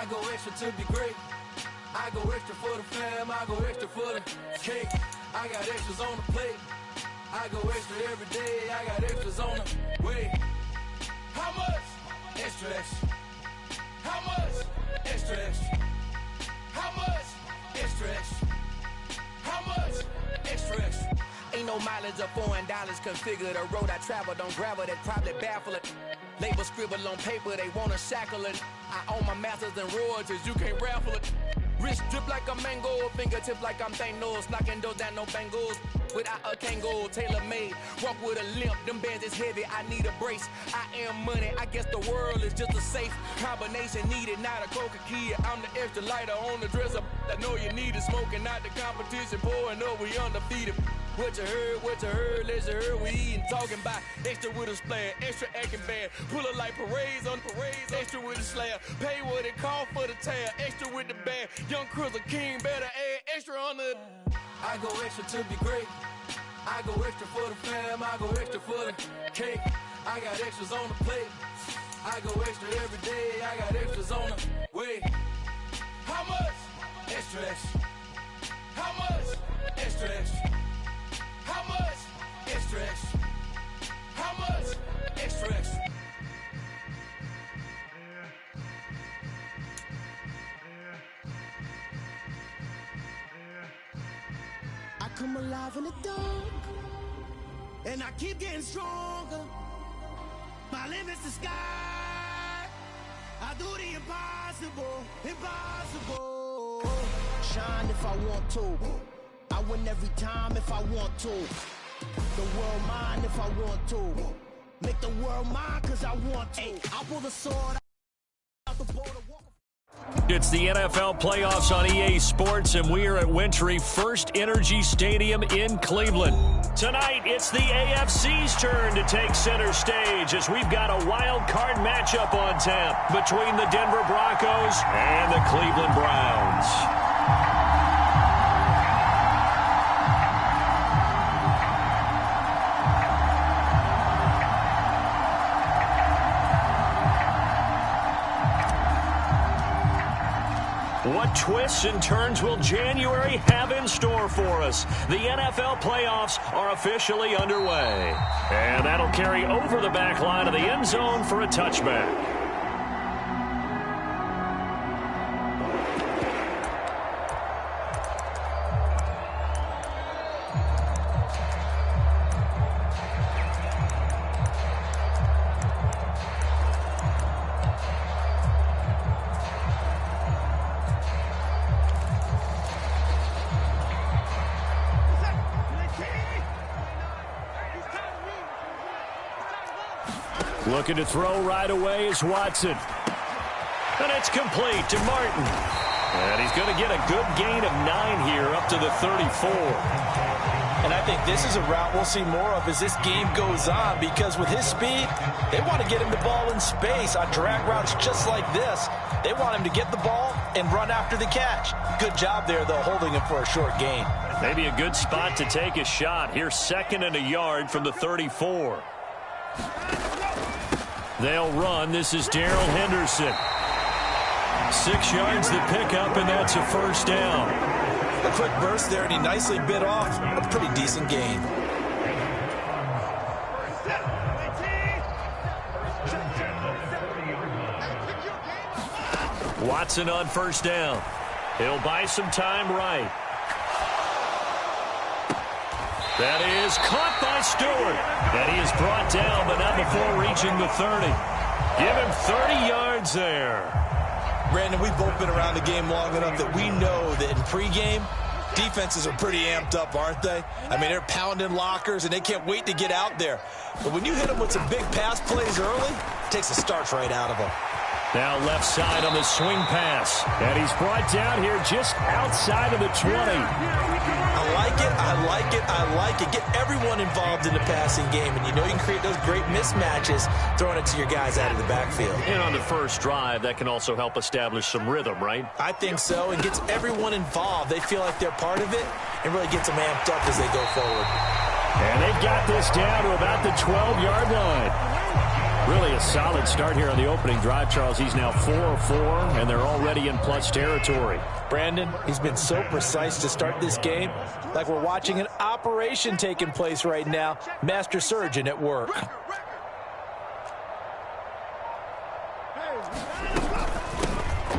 I go extra to be great. I go extra for the fam, I go extra for the cake. I got extras on the plate. I go extra every day, I got extras on the way. How much? Extra, extra. How much? Extra, extra. How much? Extra, extra. How much? Extra, extra. Ain't no mileage of $4 configure the road I travel. Don't gravel that probably baffle it. Label scribble on paper, they wanna shackle it. I own my masters and royalties, you can't raffle it. Wrist drip like a mango, fingertip like I'm Thanos. Knocking those down, no bangles. Without a Kango, tailor-made. Walk with a limp, them bands is heavy, I need a brace. I am money, I guess the world is just a safe combination needed, not a coca key. I'm the extra lighter on the dresser. I know you need it, smoking out the competition, pouring up, we undefeated. What you heard, let's you heard, we eatin', talking about extra with a splash, extra acting bad, pull it like parades on parades, extra with the slab, pay what it cost for the tab, extra with the bag, young Cruiser King, better add extra on the... I go extra to be great, I go extra for the fam, I go extra for the cake, I got extras on the plate, I go extra every day, I got extras on the way. How much? Extra, extra. How much? Extra, extra. How much? Extra, extra. How much? Extra, extra. I come alive in the dark, and I keep getting stronger. My limit's the sky. I do the impossible, impossible. Shine if I want to. I win every time if I want to. The world mine if I want to. Make the world mine cause I want to. I pull the sword out the border. It's the NFL playoffs on EA Sports, and we are at Wintry First Energy Stadium in Cleveland. Tonight, it's the AFC's turn to take center stage as we've got a wild card matchup on tap between the Denver Broncos and the Cleveland Browns. What twists and turns will January have in store for us? The NFL playoffs are officially underway. And that'll carry over the back line of the end zone for a touchback. Looking to throw right away is Watson. And it's complete to Martin. And he's going to get a good gain of 9 here up to the 34. And I think this is a route we'll see more of as this game goes on, because with his speed, they want to get him the ball in space on drag routes just like this. They want him to get the ball and run after the catch. Good job there, though, holding him for a short gain. Maybe a good spot to take a shot. Here's 2nd and a yard from the 34. They'll run. This is Darrell Henderson. 6 yards the pickup, and that's a first down. A quick burst there, and he nicely bit off a pretty decent gain. Watson on first down. He'll buy some time right. That is caught by Stewart. And he is brought down, but not before reaching the 30. Give him 30 yards there. Brandon, we've both been around the game long enough that we know that in pregame, defenses are pretty amped up, aren't they? I mean, they're pounding lockers, and they can't wait to get out there. But when you hit them with some big pass plays early, it takes the starch right out of them. Now left side on the swing pass. And he's brought down here just outside of the 20. I like it, I like it, I like it. Get everyone involved in the passing game, and you know you can create those great mismatches throwing it to your guys out of the backfield. And on the first drive, that can also help establish some rhythm, right? I think so, and gets everyone involved. They feel like they're part of it, and really gets them amped up as they go forward. And they've got this down to about the 12-yard line. Really a solid start here on the opening drive, Charles. He's now 4-4, and they're already in plus territory. Brandon, he's been so precise to start this game, like we're watching an operation taking place right now. Master surgeon at work.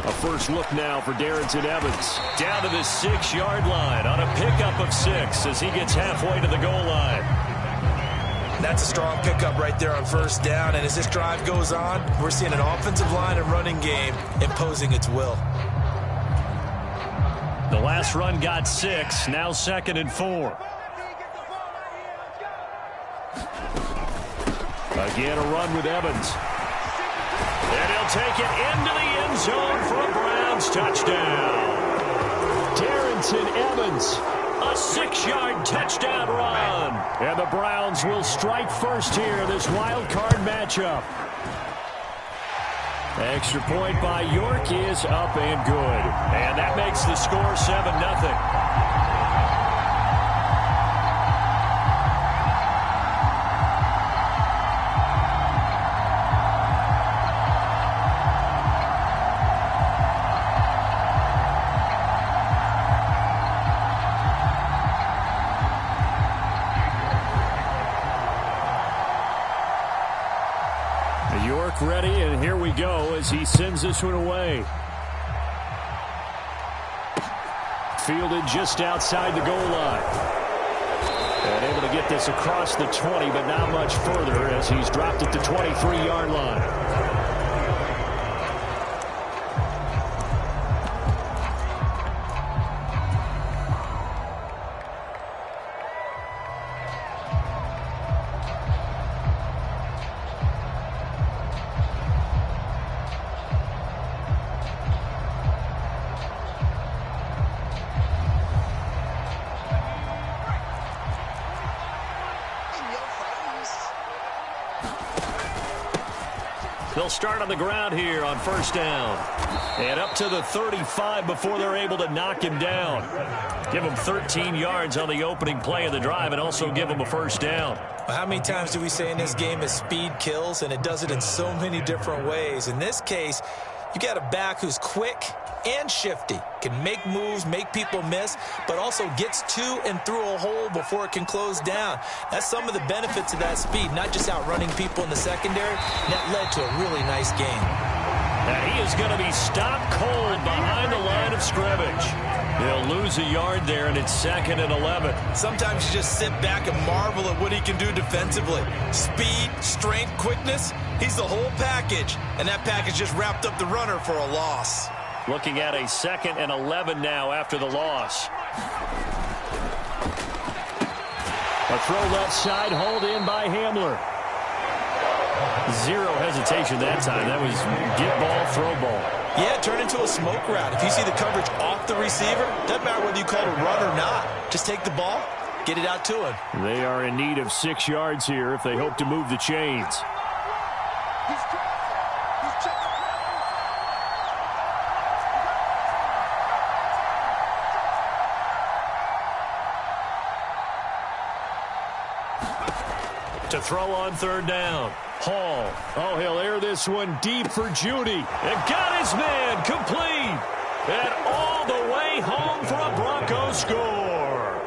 A first look now for Darrington Evans. Down to the 6-yard line on a pickup of 6 as he gets halfway to the goal line. That's a strong pickup right there on first down, and as this drive goes on, we're seeing an offensive line and running game imposing its will. The last run got 6, now 2nd and 4. Again, a run with Evans. And he'll take it into the end zone for a Browns touchdown. Darrington Evans, a 6-yard touchdown run. And the Browns will strike first here, this wild card matchup. Extra point by York is up and good. And that makes the score 7-0. York ready, and here we go as he sends this one away. Fielded just outside the goal line. And able to get this across the 20, but not much further as he's dropped it to 23-yard line. They'll start on the ground here on first down. And up to the 35 before they're able to knock him down. Give him 13 yards on the opening play of the drive and also give him a first down. How many times do we say in this game that speed kills, and it does it in so many different ways? In this case, you got a back who's quick and shifty, can make moves, make people miss, but also gets to and through a hole before it can close down. That's some of the benefits of that speed, not just outrunning people in the secondary. And that led to a really nice game. And he is going to be stopped cold behind the line of scrimmage. He'll lose a yard there, and it's 2nd and 11. Sometimes you just sit back and marvel at what he can do defensively. Speed, strength, quickness, he's the whole package. And that package just wrapped up the runner for a loss. Looking at a 2nd and 11 now after the loss. A throw left side, hauled in by Hamler. Zero hesitation that time. That was get ball, throw ball. Yeah, turn into a smoke route. If you see the coverage off the receiver, doesn't matter whether you call it a run or not. Just take the ball, get it out to him. They are in need of 6 yards here if they hope to move the chains. To throw on third down. Hall. Oh, he'll air this one deep for Judy. And got his man complete. And all the way home for a Broncos score.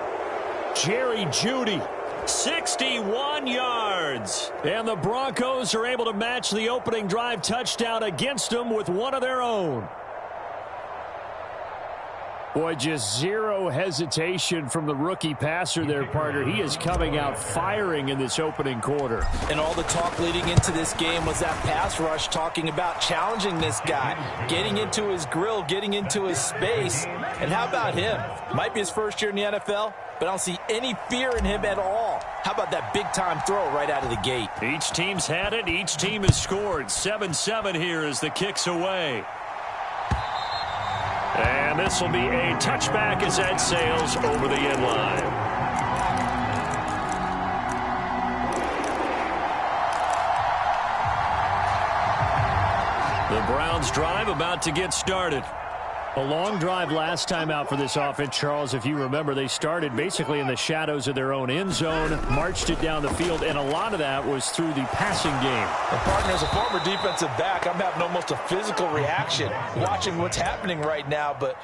Jerry Judy, 61 yards. And the Broncos are able to match the opening drive touchdown against them with one of their own. Boy, just zero hesitation from the rookie passer there, partner. He is coming out firing in this opening quarter. And all the talk leading into this game was that pass rush talking about challenging this guy, getting into his grill, getting into his space. And how about him? Might be his first year in the NFL, but I don't see any fear in him at all. How about that big-time throw right out of the gate? Each team's had it. Each team has scored. 7-7 here as the kick's away. And this will be a touchback as that sails over the end line. The Browns drive about to get started. A long drive last time out for this offense, Charles. If you remember, they started basically in the shadows of their own end zone, marched it down the field, and a lot of that was through the passing game. And partner, as a former defensive back, I'm having almost a physical reaction watching what's happening right now. But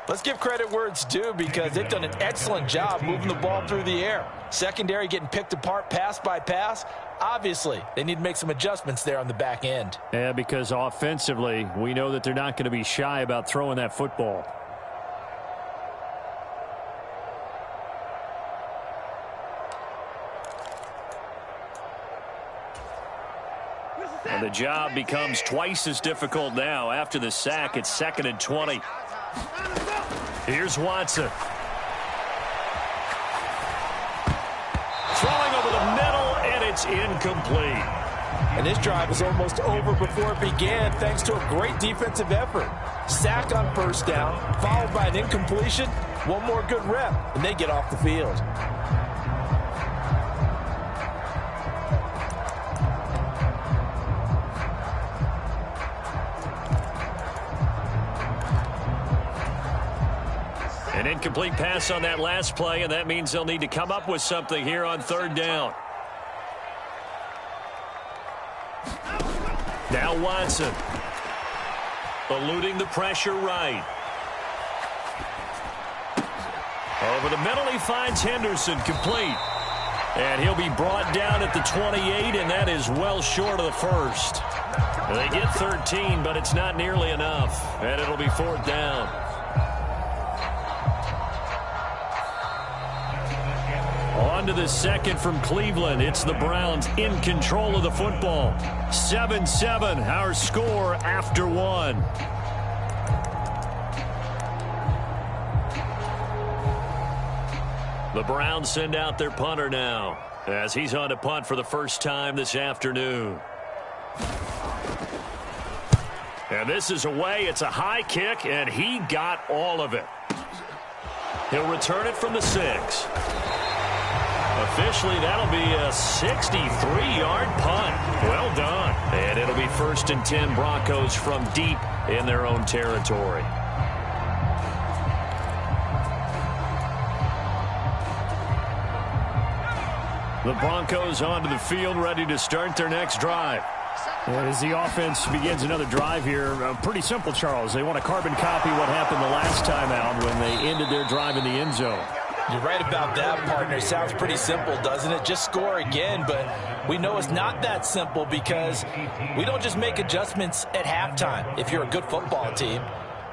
let's give credit where it's due, because they've done an excellent job moving the ball through the air. Secondary getting picked apart pass by pass. Obviously, they need to make some adjustments there on the back end. Yeah, because offensively, we know that they're not going to be shy about throwing that football. And the job becomes twice as difficult now. After the sack, it's 2nd and 20. Here's Watson. Throwing over the middle, and it's incomplete. And this drive is almost over before it began, thanks to a great defensive effort. Sack on first down, followed by an incompletion. One more good rep, and they get off the field. An incomplete pass on that last play, and that means they'll need to come up with something here on 3rd down. Now Watson. Eluding the pressure right. Over the middle, he finds Henderson, complete. And he'll be brought down at the 28, and that is well short of the first. They get 13, but it's not nearly enough, and it'll be 4th down. On to the second from Cleveland. It's the Browns in control of the football. 7-7, our score after 1. The Browns send out their punter now, as he's on to punt for the first time this afternoon. And this is away. It's a high kick, and he got all of it. He'll return it from the 6. Officially, that'll be a 63-yard punt. Well done. And it'll be 1st and 10 Broncos from deep in their own territory. The Broncos onto the field, ready to start their next drive. As the offense begins another drive here, pretty simple, Charles. They want to carbon copy what happened the last time out when they ended their drive in the end zone. You're right about that, partner. Sounds pretty simple, doesn't it? Just score again, but we know it's not that simple, because we don't just make adjustments at halftime. If you're a good football team,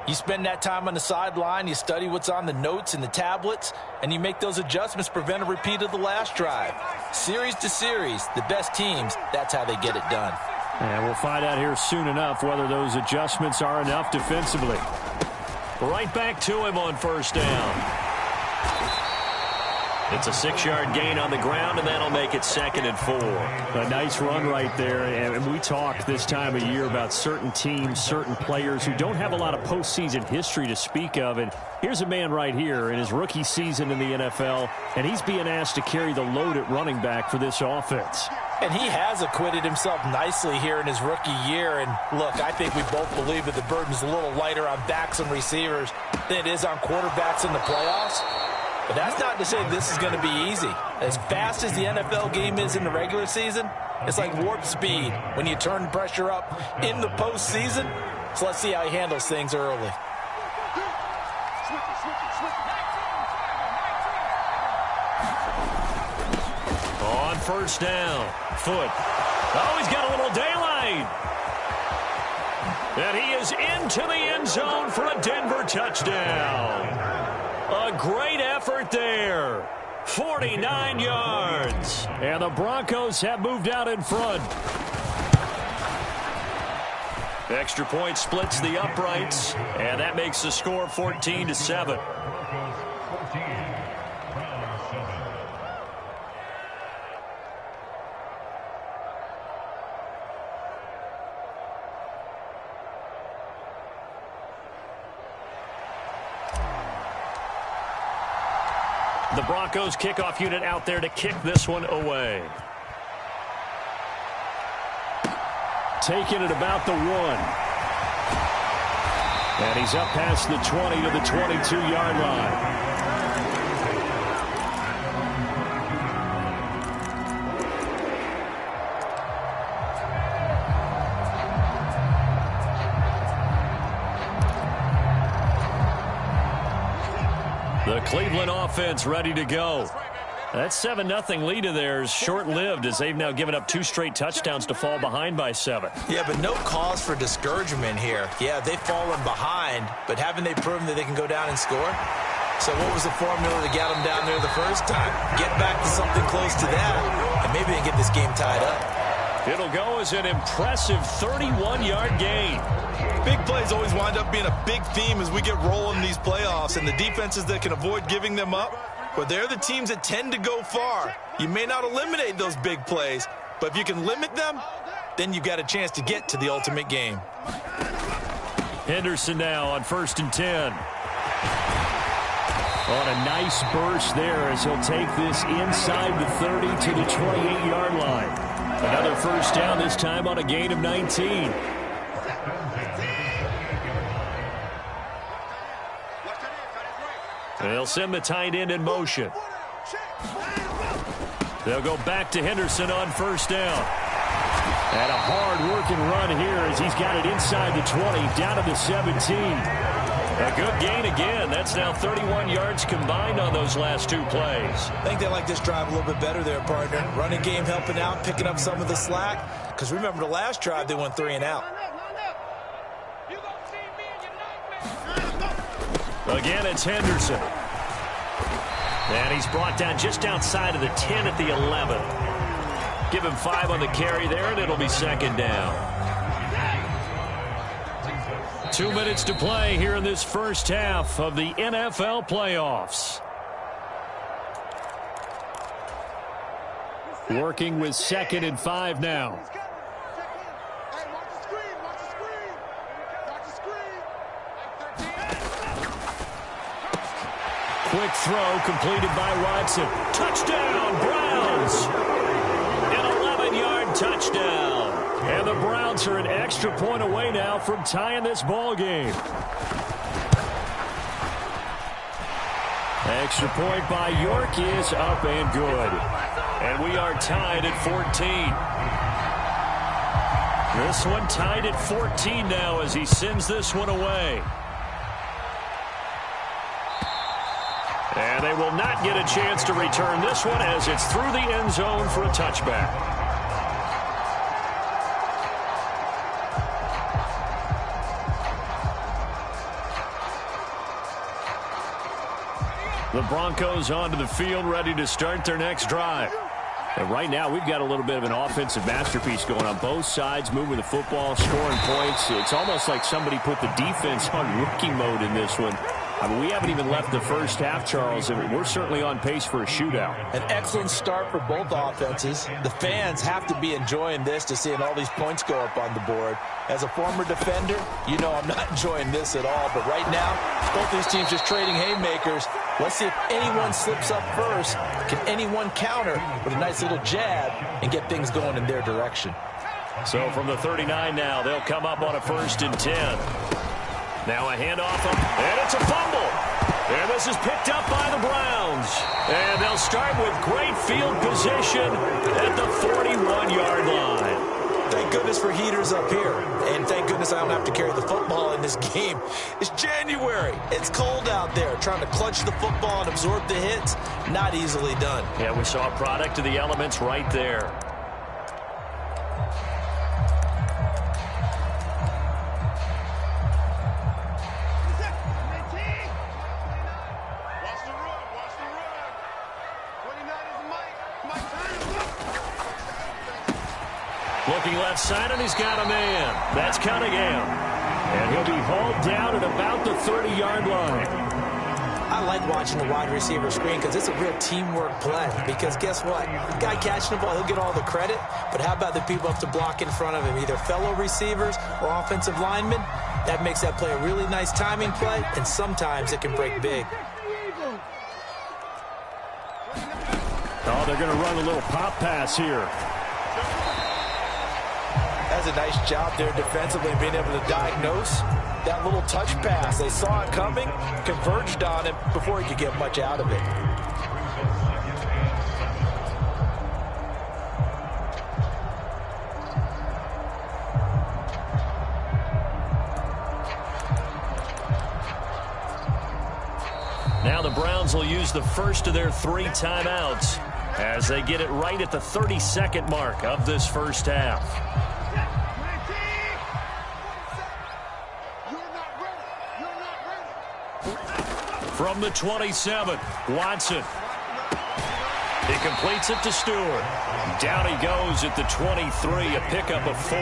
you spend that time on the sideline, you study what's on the notes and the tablets, and you make those adjustments, prevent a repeat of the last drive. Series to series, the best teams, that's how they get it done. And we'll find out here soon enough whether those adjustments are enough defensively. Right back to him on 1st down. It's a 6-yard gain on the ground, and that'll make it 2nd and 4. A nice run right there, and we talk this time of year about certain teams, certain players who don't have a lot of postseason history to speak of, and here's a man right here in his rookie season in the NFL, and he's being asked to carry the load at running back for this offense. And he has acquitted himself nicely here in his rookie year. And look, I think we both believe that the burden's a little lighter on backs and receivers than it is on quarterbacks in the playoffs. But that's not to say this is going to be easy. As fast as the NFL game is in the regular season, it's like warp speed when you turn the pressure up in the postseason. So let's see how he handles things early. On 1st down, Foot. Oh, he's got a little daylight. And he is into the end zone for a Denver touchdown. A great effort there. 49 yards. And the Broncos have moved out in front. Extra point splits the uprights, and that makes the score 14-7. The Broncos kickoff unit out there to kick this one away. Taking it about the 1. And he's up past the 20 to the 22-yard line. The Cleveland offense ready to go. That 7-0 lead of theirs short-lived as they've now given up 2 straight touchdowns to fall behind by 7. Yeah, but no cause for discouragement here. Yeah, they've fallen behind, but haven't they proven that they can go down and score? So what was the formula to get them down there the first time? Get back to something close to that, and maybe they can get this game tied up. It'll go as an impressive 31-yard gain. Big plays always wind up being a big theme as we get rolling these playoffs, and the defenses that can avoid giving them up, but they're the teams that tend to go far. You may not eliminate those big plays, but if you can limit them, then you've got a chance to get to the ultimate game. Henderson now on 1st and 10. On a nice burst there as he'll take this inside the 30 to the 28-yard line. Another first down, this time on a gain of 19. They'll send the tight end in motion. They'll go back to Henderson on 1st down. And a hard-working run here as he's got it inside the 20, down to the 17. A good gain again. That's now 31 yards combined on those last 2 plays. I think they like this drive a little bit better there, partner. Running game helping out, picking up some of the slack. Because remember, the last drive, they went 3 and out. Again, it's Henderson. And he's brought down just outside of the 10 at the 11. Give him 5 on the carry there, and it'll be 2nd down. 2 minutes to play here in this first half of the NFL playoffs. Working with 2nd and 5 now. Quick throw completed by Watson. Touchdown, Browns! An 11-yard touchdown. And the Browns are an extra point away now from tying this ball game. Extra point by York is up and good. And we are tied at 14. This one tied at 14 now as he sends this one away. And they will not get a chance to return this one as it's through the end zone for a touchback. The Broncos onto the field, ready to start their next drive. And right now, we've got a little bit of an offensive masterpiece going on both sides, moving the football, scoring points. It's almost like somebody put the defense on rookie mode in this one. I mean, we haven't even left the first half, Charles, and we're certainly on pace for a shootout. An excellent start for both offenses. The fans have to be enjoying this to seeing all these points go up on the board. As a former defender, you know I'm not enjoying this at all. But right now, both these teams just trading haymakers. Let's see if anyone slips up first. Can anyone counter with a nice little jab and get things going in their direction? So from the 39 now, they'll come up on a 1st and 10. Now a handoff, and it's a fumble. And this is picked up by the Browns. And they'll start with great field position at the 41-yard line. Thank goodness for heaters up here. And thank goodness I don't have to carry the football in this game. It's January. It's cold out there. Trying to clutch the football and absorb the hits, not easily done. Yeah, we saw a product of the elements right there. Looking left side, and he's got a man. That's Cunningham. And he'll be hauled down at about the 30-yard line. I like watching the wide receiver screen because it's a real teamwork play. Because guess what? The guy catching the ball, he'll get all the credit. But how about the people up to block in front of him, either fellow receivers or offensive linemen? That makes that play a really nice timing play, and sometimes it can break big. Oh, they're going to run a little pop pass here. does a nice job there defensively, being able to diagnose that little touch pass. They saw it coming, converged on it before he could get much out of it. Now the Browns will use the first of their 3 timeouts as they get it right at the 32nd mark of this first half. From the 27, Watson. He completes it to Stewart. Down he goes at the 23, a pickup of 4.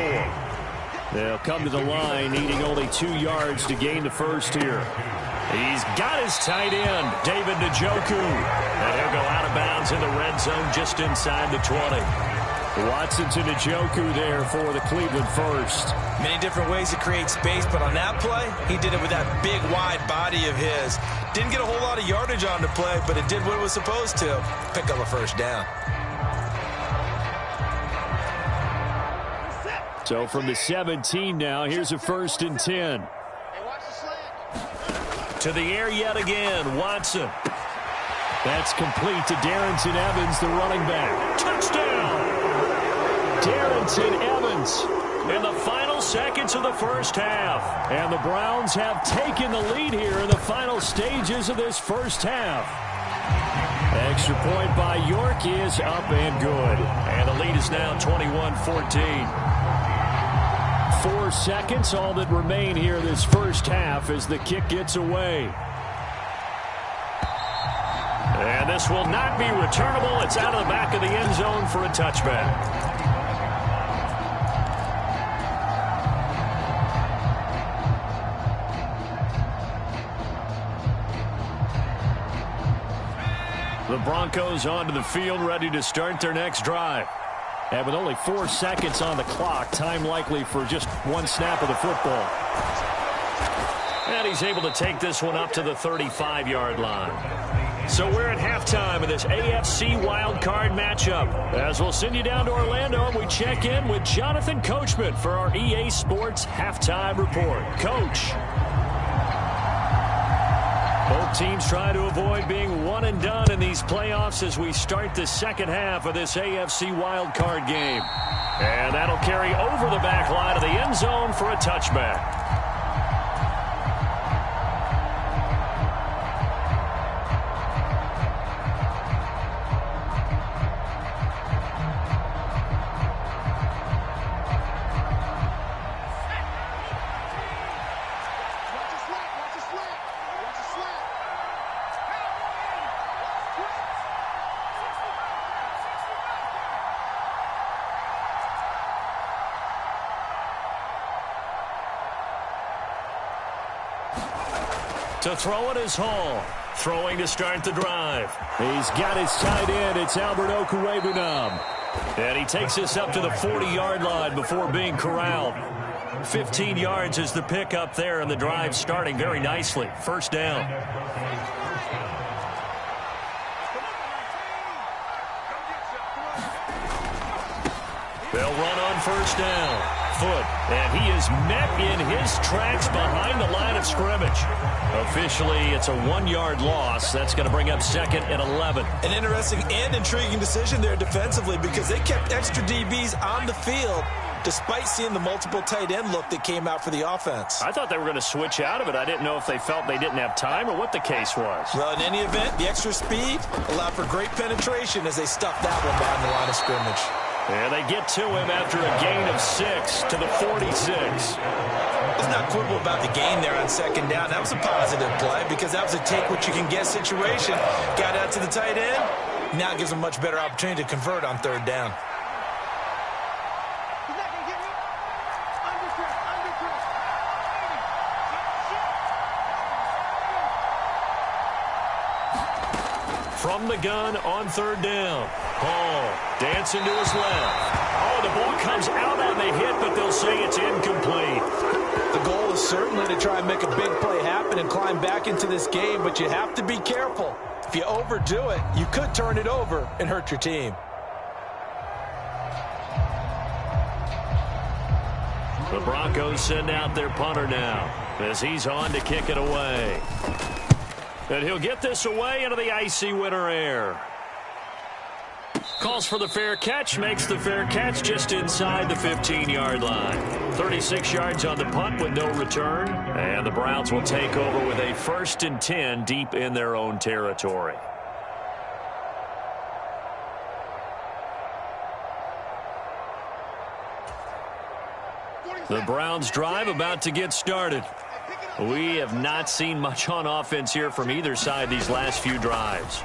They'll come to the line, needing only 2 yards to gain the first here. He's got his tight end, David Njoku. And he'll go out of bounds in the red zone just inside the 20. Watson to Njoku there for the Cleveland first. Many different ways to create space, but on that play, he did it with that big, wide body of his. Didn't get a whole lot of yardage on the play, but it did what it was supposed to. Pick up a first down. So from the 17 now, here's a 1st and 10. To the air yet again, Watson. That's complete to Darrington Evans, the running back. Touchdown! Darrington Evans in the final seconds of the first half. And the Browns have taken the lead here in the final stages of this first half. Extra point by York is up and good. And the lead is now 21-14. 4 seconds, all that remain here this first half as the kick gets away. And this will not be returnable. It's out of the back of the end zone for a touchback. The Broncos onto the field, ready to start their next drive. And with only 4 seconds on the clock, time likely for just 1 snap of the football. And he's able to take this one up to the 35-yard line. So we're at halftime of this AFC wildcard matchup. As we'll send you down to Orlando, and we check in with Jonathan Coachman for our EA Sports Halftime Report. Coach. Both teams try to avoid being one and done in these playoffs as we start the second half of this AFC wildcard game. And that'll carry over the back line of the end zone for a touchback. To throw it is Hall. Throwing to start the drive. He's got his tight end. It's Albert Okwuegbunam. And he takes this up to the 40-yard line before being corralled. 15 yards is the pickup there, and the drive starting very nicely. First down. They'll run on first down. Foot, and he is met in his tracks behind the line of scrimmage. Officially, it's a 1-yard loss. That's going to bring up 2nd and 11. An interesting and intriguing decision there defensively because they kept extra DBs on the field despite seeing the multiple tight end look that came out for the offense. I thought they were going to switch out of it. I didn't know if they felt they didn't have time or what the case was. Well, in any event, the extra speed allowed for great penetration as they stuffed that one behind the line of scrimmage. And they get to him after a gain of 6 to the 46. Let's not quibble about the gain there on second down. That was a positive play because that was a take-what-you-can-get situation. Got out to the tight end. Now it gives them a much better opportunity to convert on third down. From the gun on third down. Hall dancing to his left. Oh, the ball comes out on the hit, but they'll say it's incomplete. The goal is certainly to try and make a big play happen and climb back into this game, but you have to be careful. If you overdo it, you could turn it over and hurt your team. The Broncos send out their punter now as he's on to kick it away. And he'll get this away into the icy winter air. Calls for the fair catch, makes the fair catch just inside the 15-yard line. 36 yards on the punt with no return. And the Browns will take over with a 1st and 10 deep in their own territory. The Browns drive about to get started. We have not seen much on offense here from either side these last few drives.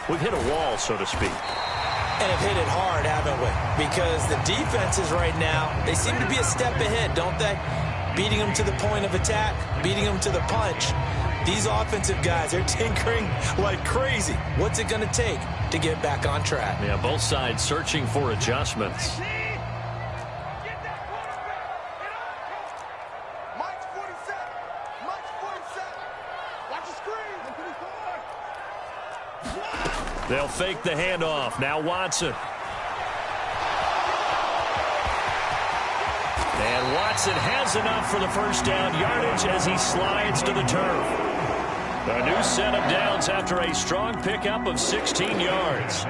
We've hit a wall, so to speak. And have hit it hard, haven't we? Because the defenses right now, they seem to be a step ahead, don't they? Beating them to the point of attack, beating them to the punch. These offensive guys are tinkering like crazy. What's it going to take to get back on track? Yeah, both sides searching for adjustments. They'll fake the handoff. Now Watson. And Watson has enough for the first down yardage as he slides to the turf. A new set of downs after a strong pickup of 16 yards.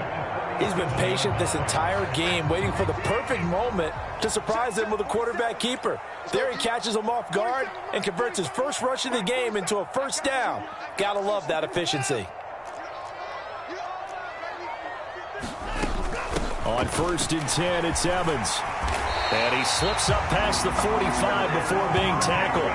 He's been patient this entire game, waiting for the perfect moment to surprise him with a quarterback keeper. There he catches him off guard and converts his first rush of the game into a first down. Gotta love that efficiency. On 1st and 10, it's Evans. And he slips up past the 45 before being tackled.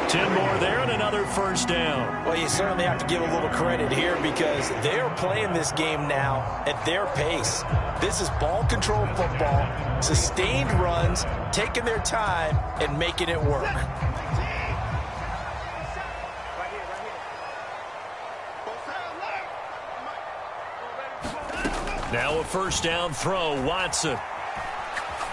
10 more there and another first down. Well, you certainly have to give a little credit here because they're playing this game now at their pace. This is ball control football, sustained runs, taking their time and making it work. Now a first down throw, Watson.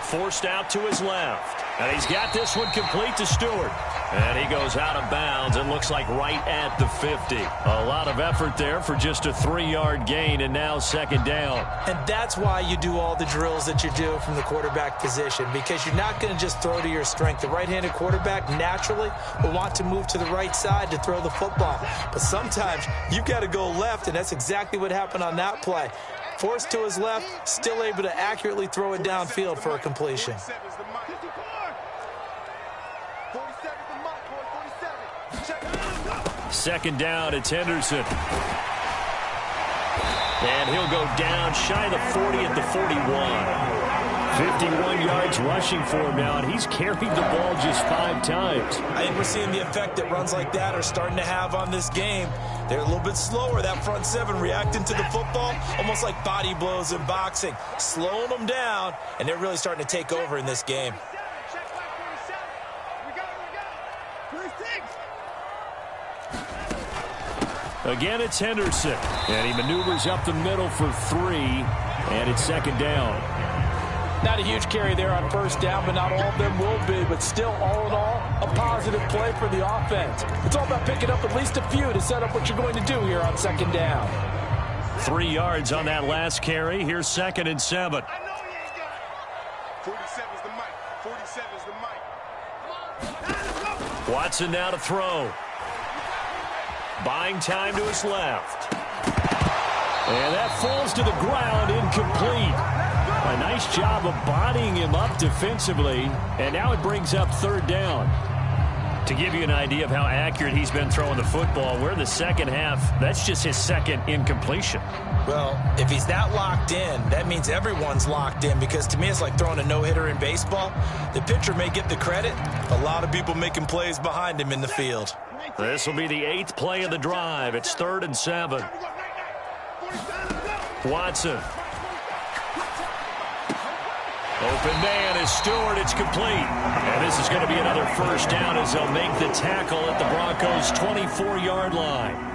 Forced out to his left. And he's got this one complete to Stewart. And he goes out of bounds. It looks like right at the 50. A lot of effort there for just a 3-yard gain, and now 2nd down. And that's why you do all the drills that you do from the quarterback position, because you're not going to just throw to your strength. The right-handed quarterback naturally will want to move to the right side to throw the football. But sometimes you've got to go left, and that's exactly what happened on that play. Forced to his left, still able to accurately throw it downfield for a completion. Second down, it's Henderson. And he'll go down shy of the 40 at the 41. 51 yards rushing for him now, and he's carried the ball just 5 times. I think we're seeing the effect that runs like that are starting to have on this game. They're a little bit slower, that front 7 reacting to the football, almost like body blows in boxing, slowing them down, and they're really starting to take over in this game. Again, it's Henderson, and he maneuvers up the middle for 3, and it's 2nd down. Not a huge carry there on first down, but not all of them will be. But still, all in all, a positive play for the offense. It's all about picking up at least a few to set up what you're going to do here on 2nd down. 3 yards on that last carry. Here's 2nd and 7. 47's the mic. 47's the mic. Watson now to throw. Buying time to his left. And that falls to the ground, incomplete. A nice job of bodying him up defensively, and now it brings up 3rd down. To give you an idea of how accurate he's been throwing the football, we're in the second half. That's just his 2nd incompletion. Well, if he's that locked in, that means everyone's locked in, because to me it's like throwing a no-hitter in baseball. The pitcher may get the credit. A lot of people making plays behind him in the field. This will be the 8th play of the drive. It's 3rd and 7. Watson. Open man is Stewart. It's complete. And this is going to be another first down as they'll make the tackle at the Broncos' 24-yard line.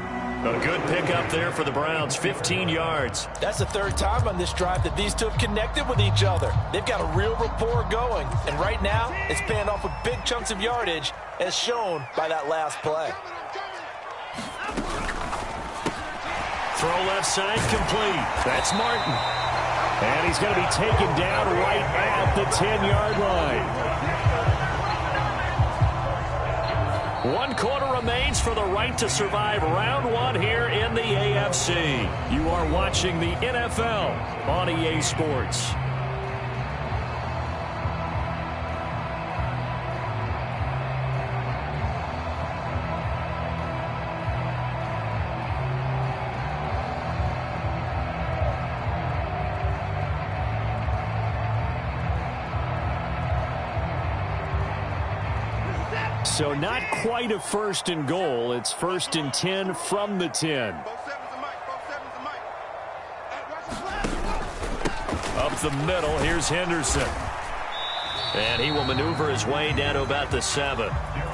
A good pickup there for the Browns, 15 yards. That's the 3rd time on this drive that these two have connected with each other. They've got a real rapport going. And right now, it's paying off with big chunks of yardage, as shown by that last play. Throw left side complete. That's Martin. And he's going to be taken down right at the 10-yard line. 1 quarter remains for the right to survive round 1 here in the AFC. You are watching the NFL on EA Sports. So not quite a 1st and goal. It's 1st and 10 from the 10. Up the middle, here's Henderson. And he will maneuver his way down to about the 7.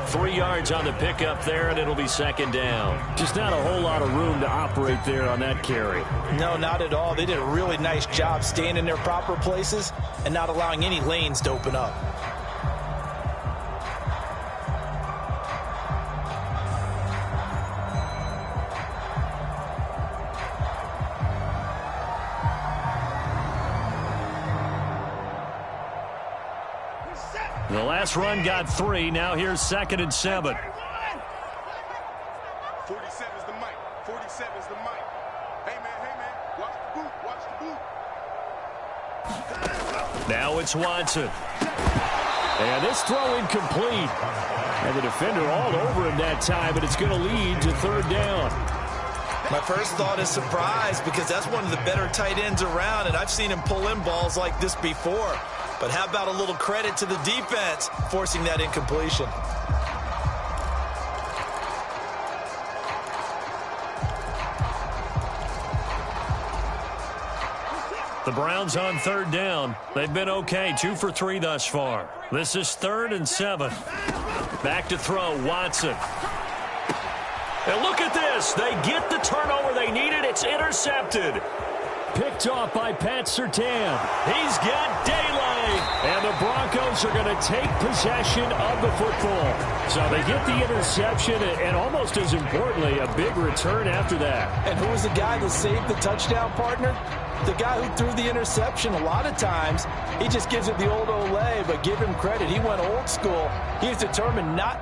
3 yards on the pickup there, and it'll be 2nd down. Just not a whole lot of room to operate there on that carry. No, not at all. They did a really nice job staying in their proper places and not allowing any lanes to open up. The last run got 3. Now here's 2nd and 7. 47's the mic. 47's the mic. Hey, man. Watch the boot. Watch the boot. Now it's Watson. And this throw incomplete. And the defender all over him that time, but it's going to lead to 3rd down. My first thought is surprise, because that's one of the better tight ends around, and I've seen him pull in balls like this before. But how about a little credit to the defense forcing that incompletion? The Browns on 3rd down. They've been okay, 2 for 3 thus far. This is 3rd and 7. Back to throw, Watson. And look at this. They get the turnover they needed. It's intercepted. Picked off by Pat Surtain. He's got daylight. And the Broncos are going to take possession of the football. So they get the interception and almost as importantly, a big return after that. And who was the guy that saved the touchdown, partner? The guy who threw the interception. A lot of times, he just gives it the old Olay, but give him credit. He went old school. He was determined not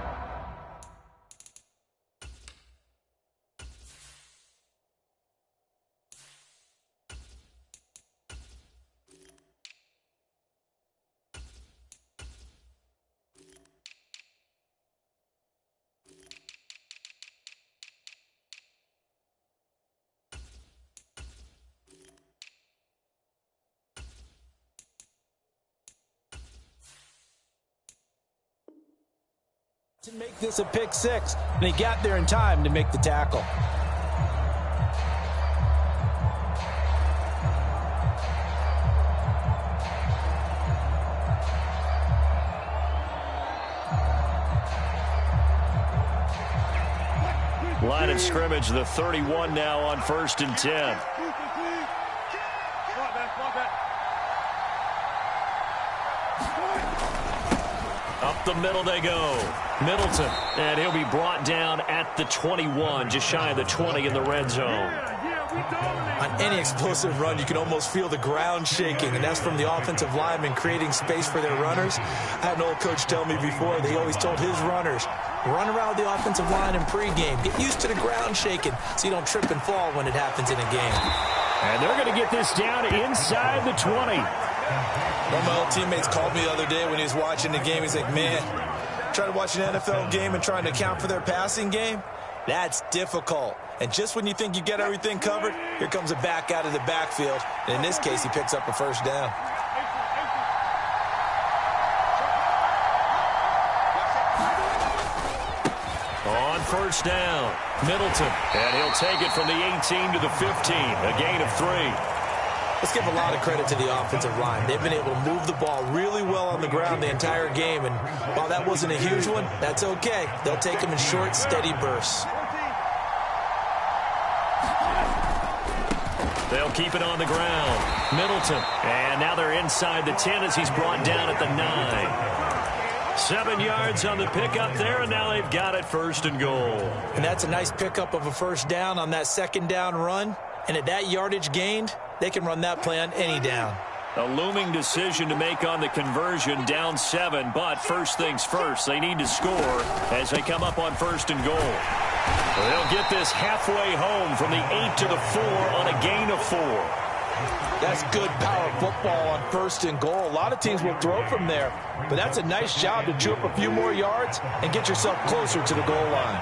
to make this a pick 6, and he got there in time to make the tackle. Line of scrimmage, the 31 now on 1st and 10. Up the middle they go. Middleton, and he'll be brought down at the 21, just shy of the 20 in the red zone. On any explosive run, you can almost feel the ground shaking, and that's from the offensive linemen creating space for their runners. I had an old coach tell me before, they always told his runners, run around the offensive line in pregame. Get used to the ground shaking so you don't trip and fall when it happens in a game. And they're going to get this down inside the 20. One of my old teammates called me the other day when he was watching the game. He's like, man, trying to watch an NFL game and trying to account for their passing game, that's difficult. And just when you think you get everything covered, here comes a back out of the backfield. And in this case, he picks up a 1st down. On 1st down, Middleton. And he'll take it from the 18 to the 15, a gain of 3. Let's give a lot of credit to the offensive line. They've been able to move the ball really well on the ground the entire game, and while that wasn't a huge one, that's okay. They'll take them in short, steady bursts. They'll keep it on the ground. Middleton, and now they're inside the 10 as he's brought down at the 9. 7 yards on the pickup there, and now they've got it 1st and goal. And that's a nice pickup of a 1st down on that 2nd down run, and at that yardage gained, they can run that play on any down. A looming decision to make on the conversion, down 7, but first things first, they need to score as they come up on 1st and goal. They'll get this halfway home from the 8 to the 4 on a gain of 4. That's good power football on 1st and goal. A lot of teams will throw from there, but that's a nice job to chew up a few more yards and get yourself closer to the goal line.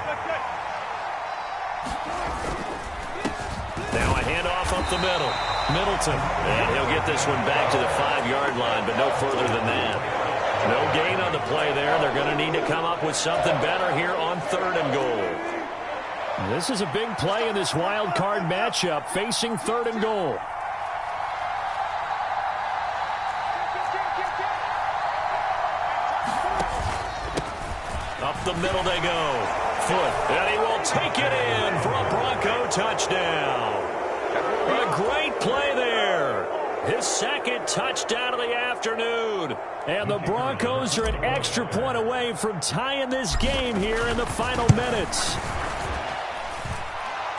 Now a handoff up the middle. Middleton, and he'll get this one back to the 5-yard line, but no further than that. No gain on the play there. They're going to need to come up with something better here on 3rd and goal. This is a big play in this wild card matchup, facing 3rd and goal. Up the middle they go. Foot, and he will take it in for a Bronco touchdown. A great play there. His 2nd touchdown of the afternoon. And the Broncos are an extra point away from tying this game here in the final minutes.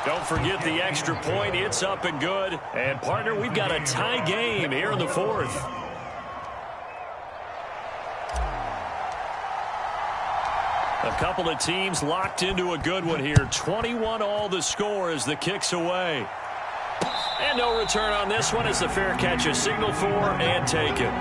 Don't forget the extra point. It's up and good. And, partner, we've got a tie game here in the 4th. A couple of teams locked into a good one here. 21-all the score as the kick's away. And no return on this one as the fair catch is signaled for and taken.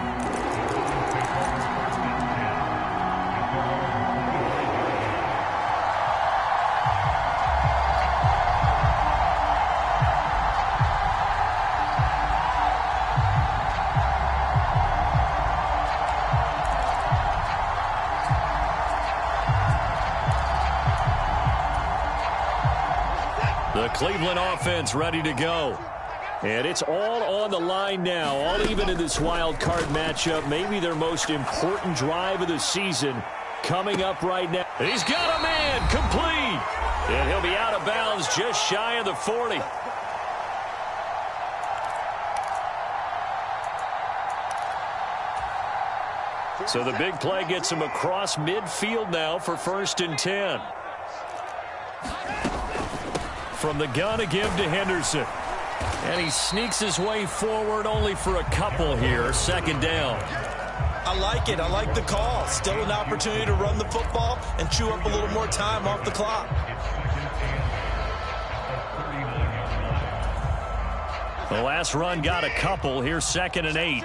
The Cleveland offense ready to go. And it's all on the line now, all even in this wild card matchup. Maybe their most important drive of the season coming up right now. He's got a man, complete. And he'll be out of bounds just shy of the 40. So the big play gets him across midfield now for 1st and 10. From the gun to give to Henderson. And he sneaks his way forward only for a couple here. 2nd down. I like it. I like the call. Still an opportunity to run the football and chew up a little more time off the clock. The last run got a couple. Here's 2nd and 8.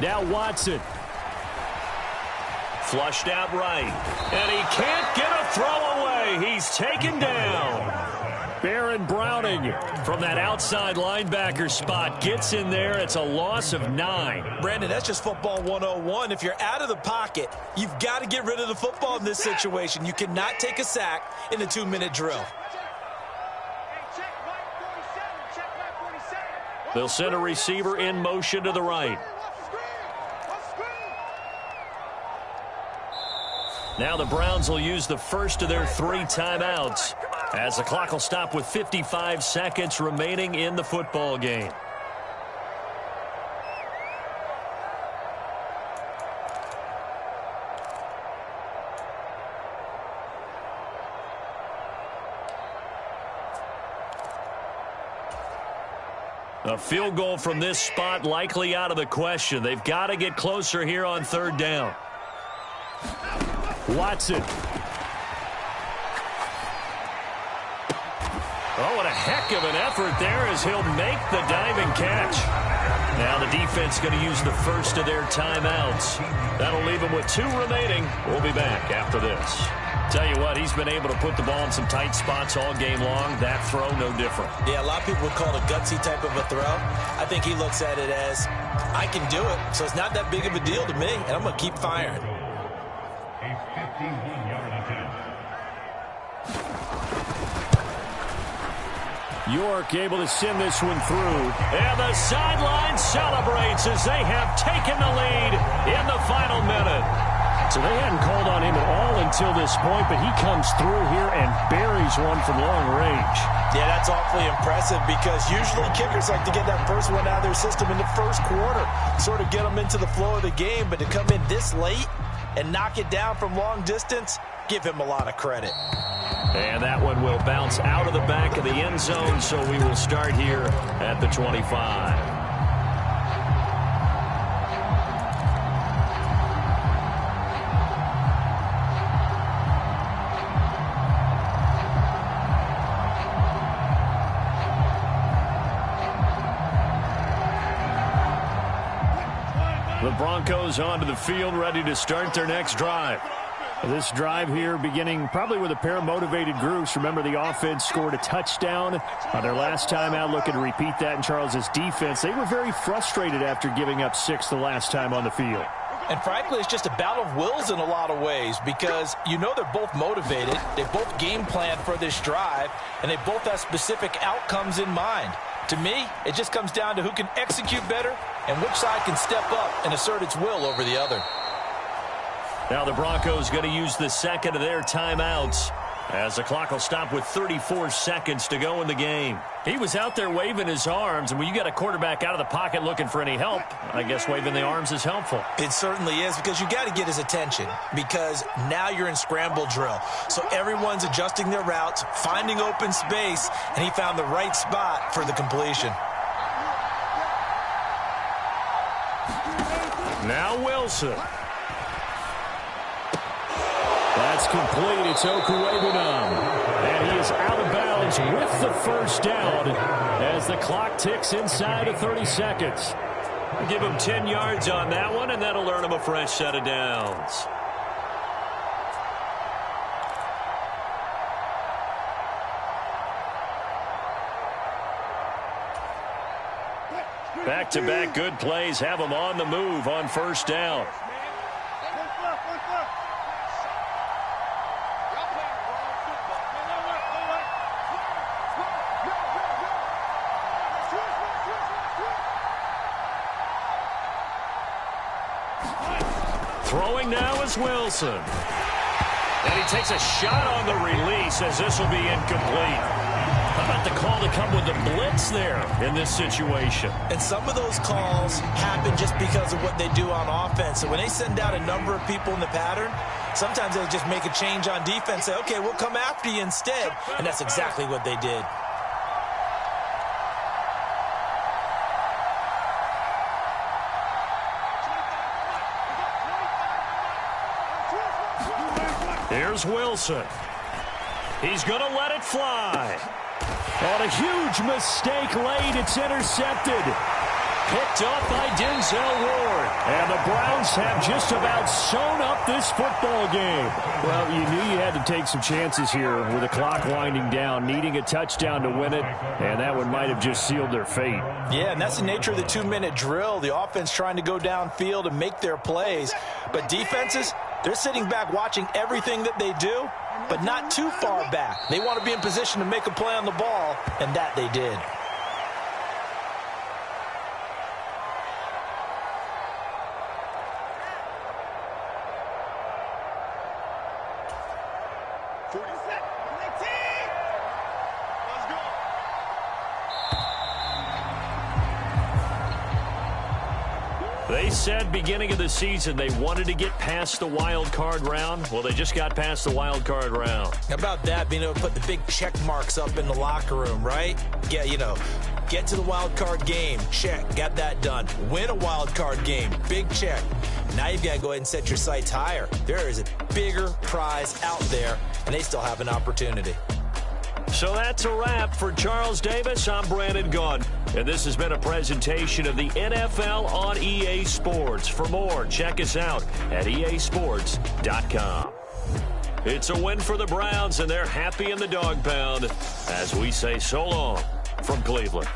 Now Watson. Flushed out right. And he can't get a throw away. He's taken down. Baron Browning from that outside linebacker spot gets in there. It's a loss of 9. Brandon, that's just football 101. If you're out of the pocket, you've got to get rid of the football in this situation. You cannot take a sack in a 2-minute drill. They'll send a receiver in motion to the right. Now the Browns will use the first of their 3 timeouts as the clock will stop with 55 seconds remaining in the football game. A field goal from this spot likely out of the question. They've got to get closer here on 3rd down. Watson. Oh, what a heck of an effort there as he'll make the diving catch. Now the defense going to use the first of their timeouts. That'll leave them with 2 remaining. We'll be back after this. Tell you what, he's been able to put the ball in some tight spots all game long. That throw, no different. Yeah, a lot of people would call it a gutsy type of a throw. I think he looks at it as, I can do it, so it's not that big of a deal to me, and I'm going to keep firing. York able to send this one through. And the sideline celebrates as they have taken the lead in the final minute. So they hadn't called on him at all until this point, but he comes through here and buries one from long range. Yeah, that's awfully impressive because usually kickers like to get that first one out of their system in the first quarter, sort of get them into the flow of the game, but to come in this late and knock it down from long distance, give him a lot of credit. And that one will bounce out of the back of the end zone, so we will start here at the 25. The Broncos onto the field, ready to start their next drive. This drive here beginning probably with a pair of motivated groups. Remember, the offense scored a touchdown on their last time out. Looking to repeat that in Charles's defense. They were very frustrated after giving up 6 the last time on the field. And frankly, it's just a battle of wills in a lot of ways because you know they're both motivated. They both game planned for this drive, and they both have specific outcomes in mind. To me, it just comes down to who can execute better and which side can step up and assert its will over the other. Now the Broncos going to use the second of their timeouts as the clock will stop with 34 seconds to go in the game. He was out there waving his arms, and when you got a quarterback out of the pocket looking for any help, I guess waving the arms is helpful. It certainly is, because you got to get his attention, because now you're in scramble drill. So everyone's adjusting their routes, finding open space, and he found the right spot for the completion. Now Wilson. That's complete. It's Okuwebunam. And he is out of bounds with the first down as the clock ticks inside of 30 seconds. Give him 10 yards on that one, and that'll earn him a fresh set of downs. Back-to-back good plays have him on the move on first down. Throwing now is Wilson. And he takes a shot on the release as this will be incomplete. How about the call to come with the blitz there in this situation? And some of those calls happen just because of what they do on offense. So when they send out a number of people in the pattern, sometimes they just make a change on defense, say, okay, we'll come after you instead. And that's exactly what they did. Here's Wilson. He's going to let it fly. And a huge mistake late. It's intercepted. Picked up by Denzel Ward. And the Browns have just about sewn up this football game. Well, you knew you had to take some chances here with the clock winding down, needing a touchdown to win it, and that one might have just sealed their fate. Yeah, and that's the nature of the 2-minute drill. The offense trying to go downfield and make their plays. But defenses, they're sitting back watching everything that they do, but not too far back. They want to be in position to make a play on the ball, and that they did. They said beginning of the season they wanted to get past the wild card round. Well, they just got past the wild card round. How about that, being able to put the big check marks up in the locker room, right? Yeah, you know, get to the wild card game, check, got that done. Win a wild card game, big check. Now you've got to go ahead and set your sights higher. There is a bigger prize out there, and they still have an opportunity. So that's a wrap for Charles Davis. I'm Brandon Gaudin, and this has been a presentation of the NFL on EA Sports. For more, check us out at easports.com. It's a win for the Browns, and they're happy in the dog pound as we say so long from Cleveland.